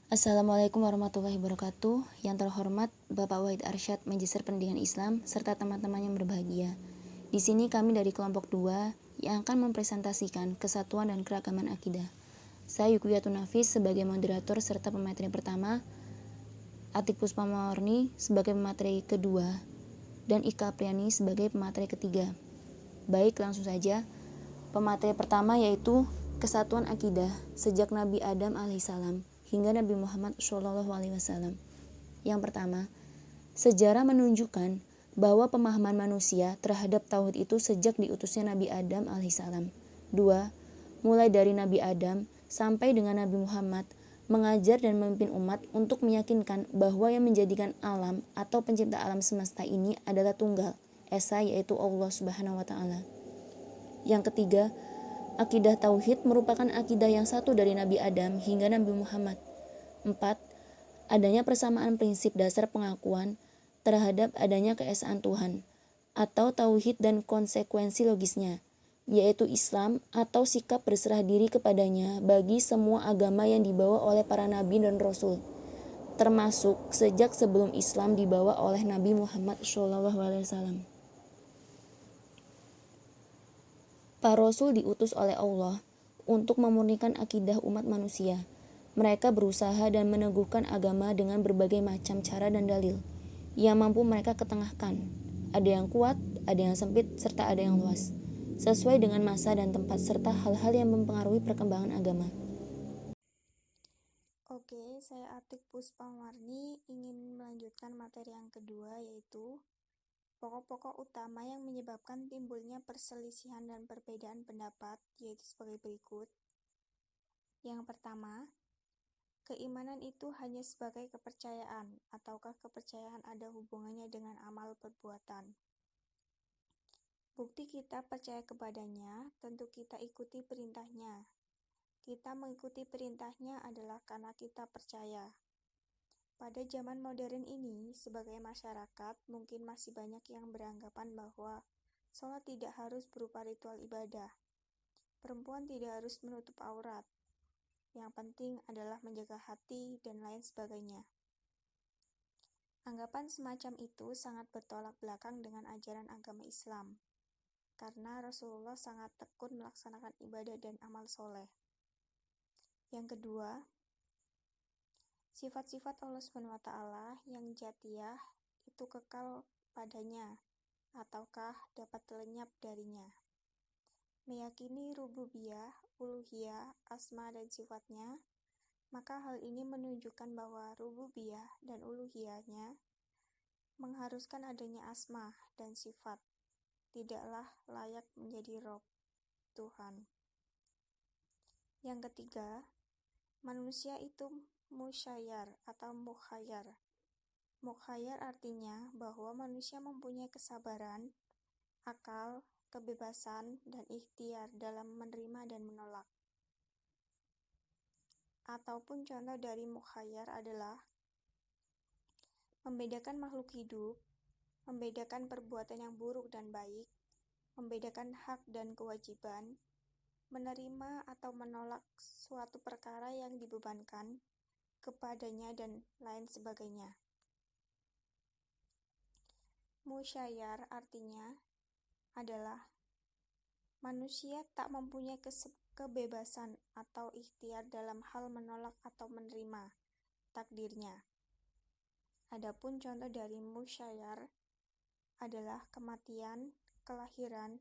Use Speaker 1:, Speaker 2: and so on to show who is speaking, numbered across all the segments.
Speaker 1: Assalamualaikum warahmatullahi wabarakatuh. Yang terhormat Bapak Wahid Arsyad, Magister Pendidikan Islam, serta teman-teman yang berbahagia. Di sini kami dari kelompok 2 yang akan mempresentasikan kesatuan dan keragaman akidah. Saya Yukiyatun Nafis sebagai moderator serta pemateri pertama, Atik Puspamarni sebagai pemateri kedua, dan Ika Apriani sebagai pemateri ketiga. Baik, langsung saja. Pemateri pertama yaitu kesatuan akidah sejak Nabi Adam alaihissalam hingga Nabi Muhammad SAW. Yang pertama, sejarah menunjukkan bahwa pemahaman manusia terhadap tauhid itu sejak diutusnya Nabi Adam alaihissalam. 2. Mulai dari Nabi Adam sampai dengan Nabi Muhammad mengajar dan memimpin umat untuk meyakinkan bahwa yang menjadikan alam atau pencipta alam semesta ini adalah tunggal, esa, yaitu Allah Subhanahu wa taala. Yang ketiga, akidah tauhid merupakan akidah yang satu dari Nabi Adam hingga Nabi Muhammad. 4. Adanya persamaan prinsip dasar pengakuan terhadap adanya keesaan Tuhan atau tauhid dan konsekuensi logisnya, yaitu Islam atau sikap berserah diri kepadanya bagi semua agama yang dibawa oleh para nabi dan rasul, termasuk sejak sebelum Islam dibawa oleh Nabi Muhammad SAW. Para rasul diutus oleh Allah untuk memurnikan akidah umat manusia. Mereka berusaha dan meneguhkan agama dengan berbagai macam cara dan dalil yang mampu mereka ketengahkan. Ada yang kuat, ada yang sempit, serta ada yang luas, sesuai dengan masa dan tempat serta hal-hal yang mempengaruhi perkembangan agama.
Speaker 2: Oke, saya Atik Puspamarni ingin melanjutkan materi yang kedua, yaitu pokok-pokok utama yang menyebabkan timbulnya perselisihan dan perbedaan pendapat, yaitu sebagai berikut. Yang pertama, keimanan itu hanya sebagai kepercayaan, ataukah kepercayaan ada hubungannya dengan amal perbuatan? Bukti kita percaya kepadanya, tentu kita ikuti perintahnya. Kita mengikuti perintahnya adalah karena kita percaya. Pada zaman modern ini, sebagai masyarakat, mungkin masih banyak yang beranggapan bahwa sholat tidak harus berupa ritual ibadah. Perempuan tidak harus menutup aurat. Yang penting adalah menjaga hati dan lain sebagainya. Anggapan semacam itu sangat bertolak belakang dengan ajaran agama Islam, karena Rasulullah sangat tekun melaksanakan ibadah dan amal soleh. Yang kedua, sifat-sifat Allah SWT yang jatiyah itu kekal padanya, ataukah dapat lenyap darinya. Meyakini rububiyah, uluhiyah, asma dan sifatnya, maka hal ini menunjukkan bahwa rububiyah dan uluhiyahnya mengharuskan adanya asma dan sifat, tidaklah layak menjadi Rob, Tuhan. Yang ketiga, manusia itu musyayyar atau mukhayyar. Mukhayyar artinya bahwa manusia mempunyai kesabaran, akal, kebebasan, dan ikhtiar dalam menerima dan menolak. Ataupun contoh dari mukhayyar adalah membedakan makhluk hidup, membedakan perbuatan yang buruk dan baik, membedakan hak dan kewajiban, menerima atau menolak suatu perkara yang dibebankan kepadanya, dan lain sebagainya. Musyayyar artinya adalah manusia tak mempunyai kebebasan atau ikhtiar dalam hal menolak atau menerima takdirnya. Adapun contoh dari musyayyar adalah kematian, kelahiran,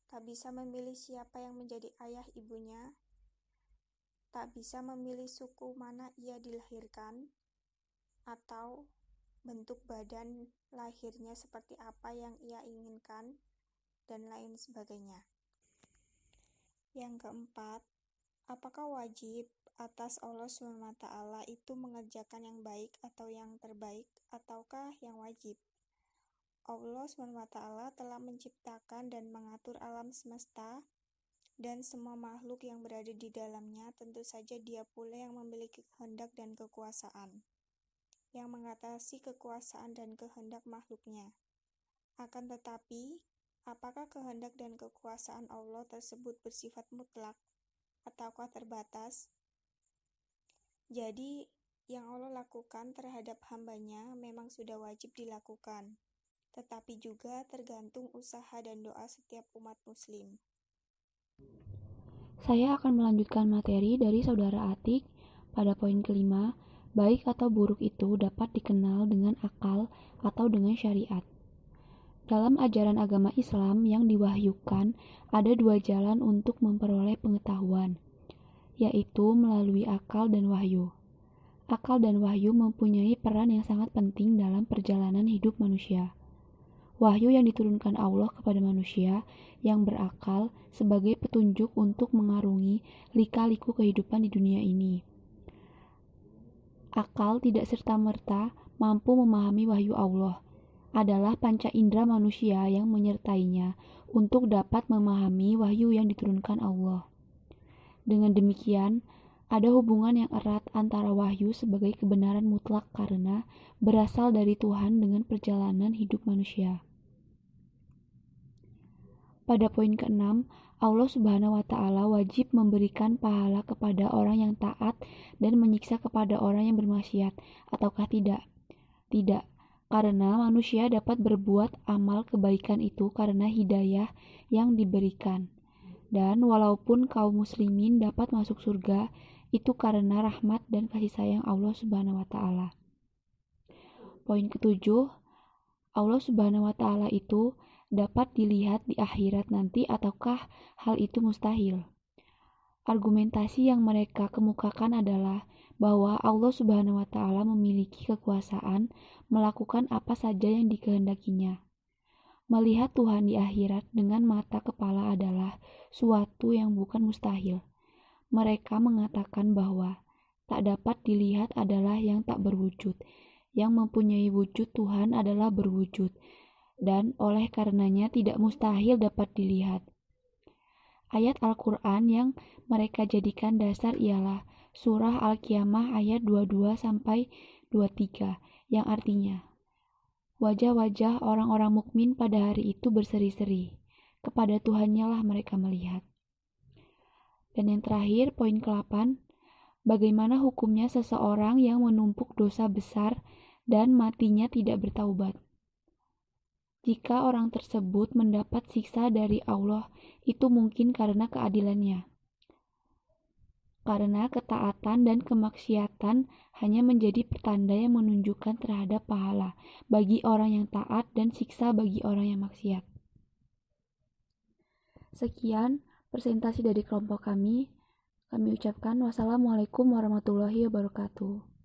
Speaker 2: tak bisa memilih siapa yang menjadi ayah ibunya, tak bisa memilih suku mana ia dilahirkan, atau bentuk badan lahirnya seperti apa yang ia inginkan, dan lain sebagainya. Yang keempat, apakah wajib atas Allah SWT itu mengerjakan yang baik atau yang terbaik, ataukah yang wajib? Allah SWT telah menciptakan dan mengatur alam semesta dan semua makhluk yang berada di dalamnya. Tentu saja Dia pula yang memiliki kehendak dan kekuasaan, yang mengatasi kekuasaan dan kehendak makhluknya. Akan tetapi, apakah kehendak dan kekuasaan Allah tersebut bersifat mutlak ataukah terbatas? Jadi, Yang Allah lakukan terhadap hambanya memang sudah wajib dilakukan, tetapi juga tergantung usaha dan doa setiap umat muslim.
Speaker 1: Saya akan melanjutkan materi dari Saudara Atik pada poin kelima, baik atau buruk itu dapat dikenal dengan akal atau dengan syariat. Dalam ajaran agama Islam yang diwahyukan, ada dua jalan untuk memperoleh pengetahuan, yaitu melalui akal dan wahyu. Akal dan wahyu mempunyai peran yang sangat penting dalam perjalanan hidup manusia. Wahyu yang diturunkan Allah kepada manusia yang berakal sebagai petunjuk untuk mengarungi lika-liku kehidupan di dunia ini. Akal tidak serta-merta mampu memahami wahyu Allah. Adalah panca indera manusia yang menyertainya untuk dapat memahami wahyu yang diturunkan Allah. Dengan demikian, ada hubungan yang erat antara wahyu sebagai kebenaran mutlak karena berasal dari Tuhan dengan perjalanan hidup manusia. Pada poin ke-6, Allah Subhanahu wa Ta'ala wajib memberikan pahala kepada orang yang taat dan menyiksa kepada orang yang bermaksiat, ataukah tidak? Tidak, karena manusia dapat berbuat amal kebaikan itu karena hidayah yang diberikan. Dan walaupun kaum muslimin dapat masuk surga, itu karena rahmat dan kasih sayang Allah Subhanahu wa Ta'ala. Poin ke-7, Allah Subhanahu wa Ta'ala itu dapat dilihat di akhirat nanti ataukah hal itu mustahil? Argumentasi yang mereka kemukakan adalah bahwa Allah Subhanahu wa Ta'ala memiliki kekuasaan melakukan apa saja yang dikehendakinya. Melihat Tuhan di akhirat dengan mata kepala adalah suatu yang bukan mustahil. Mereka mengatakan bahwa tak dapat dilihat adalah yang tak berwujud. Yang mempunyai wujud Tuhan adalah berwujud, dan oleh karenanya tidak mustahil dapat dilihat. Ayat Al-Quran yang mereka jadikan dasar ialah Surah Al-Qiyamah ayat 22-23, yang artinya, wajah-wajah orang-orang mukmin pada hari itu berseri-seri, kepada Tuhannya lah mereka melihat. Dan yang terakhir, poin ke-8, bagaimana hukumnya seseorang yang menumpuk dosa besar dan matinya tidak bertaubat? Jika orang tersebut mendapat siksa dari Allah, itu mungkin karena keadilannya. Karena ketaatan dan kemaksiatan hanya menjadi pertanda yang menunjukkan terhadap pahala bagi orang yang taat dan siksa bagi orang yang maksiat. Sekian presentasi dari kelompok kami. Kami ucapkan wassalamualaikum warahmatullahi wabarakatuh.